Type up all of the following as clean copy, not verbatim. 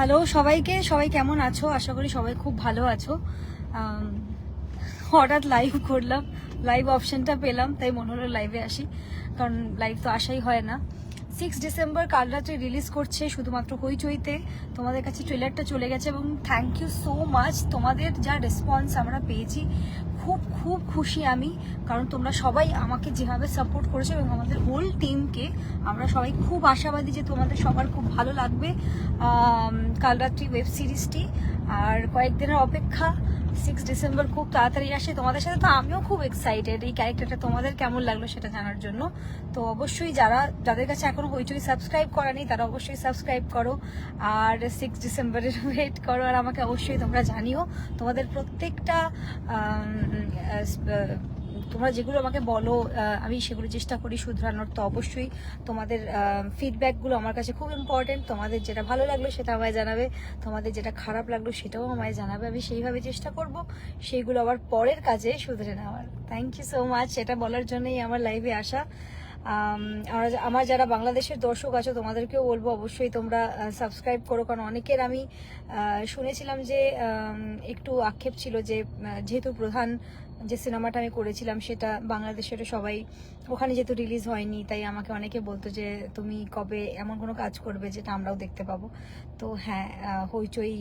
Hello সবাইকে, সবাই কেমন আছো? আশা করি সবাই খুব ভালো আছো। হঠাৎ লাইভ করলাম, লাইভ অপশনটা পেলাম, তাই মনে হলো লাইভে আসি, কারণ লাইভ তো আসাই হয় না। 6 ডিসেম্বর কাল রাত্রে রিলিজ করছে শুধুমাত্র হইচইতে। তোমাদের কাছে ট্রেলারটা চলে গেছে এবং থ্যাংক ইউ সো মাচ। তোমাদের যা রেসপন্স আমরা পেয়েছি, খুব খুব খুশি আমি, কারণ তোমরা সবাই আমাকে যেভাবে সাপোর্ট করেছো এবং আমাদের হোল টিমকে, আমরা সবাই খুব আশাবাদী যে তোমাদের সবার খুব ভালো লাগবে কাল রাত্রি ওয়েব সিরিজটি। আর কয়েকদিনের অপেক্ষা, 6 ডিসেম্বর খুব তাড়াতাড়ি আসে। তোমাদের সাথে তো আমিও খুব এক্সাইটেড এই ক্যারেক্টারটা তোমাদের কেমন লাগলো সেটা জানার জন্য। তো অবশ্যই যাদের কাছে এখনো হইচই সাবস্ক্রাইব করা নেই তারা অবশ্যই সাবস্ক্রাইব করো, আর 6 ডিসেম্বরের ওয়েট করো, আর আমাকে অবশ্যই তোমরা জানিও তোমাদের প্রত্যেকটা তোমরা যেগুলো আমাকে বলো, আমি সেগুলো চেষ্টা করি শুধরানোর। তো অবশ্যই তোমাদের ফিডব্যাকগুলো আমার কাছে খুব ইম্পর্টেন্ট। তোমাদের যেটা ভালো লাগলো সেটা আমায় জানাবে, তোমাদের যেটা খারাপ লাগলো সেটাও আমায় জানাবে। আমি সেইভাবে চেষ্টা করব সেইগুলো আবার পরের কাজে শুধরে নেওয়ার। থ্যাংক ইউ সো মাচ, এটা বলার জন্যই আমার লাইভে আসা। আমার যারা বাংলাদেশের দর্শক আছো তোমাদেরকেও বলবো অবশ্যই তোমরা সাবস্ক্রাইব করো, কারণ অনেকের আমি শুনেছিলাম যে একটু আক্ষেপ ছিল যে যেহেতু প্রধান যে সিনেমাটা আমি করেছিলাম সেটা বাংলাদেশের সবাই, ওখানে যেহেতু রিলিজ হয়নি, তাই আমাকে অনেকে বলতো যে তুমি কবে এমন কোনো কাজ করবে যেটা আমরাও দেখতে পাবো। তো হ্যাঁ, হইচই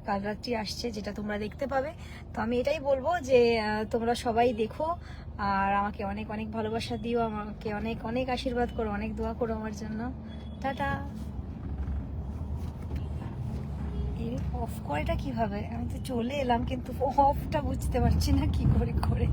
কাল রাত্রি আসছে যেটা তোমরা দেখতে পাবে। তো আমি এটাই বলবো যে তোমরা সবাই দেখো, আর আমাকে অনেক অনেক ভালোবাসা দিও, আমাকে অনেক অনেক আশীর্বাদ করো, অনেক দোয়া করো আমার জন্য। টাটা। অফ করেটা কিভাবে? আমি তো চলে এলাম কিন্তু অফটা বুঝতে পারছি না কি করে করে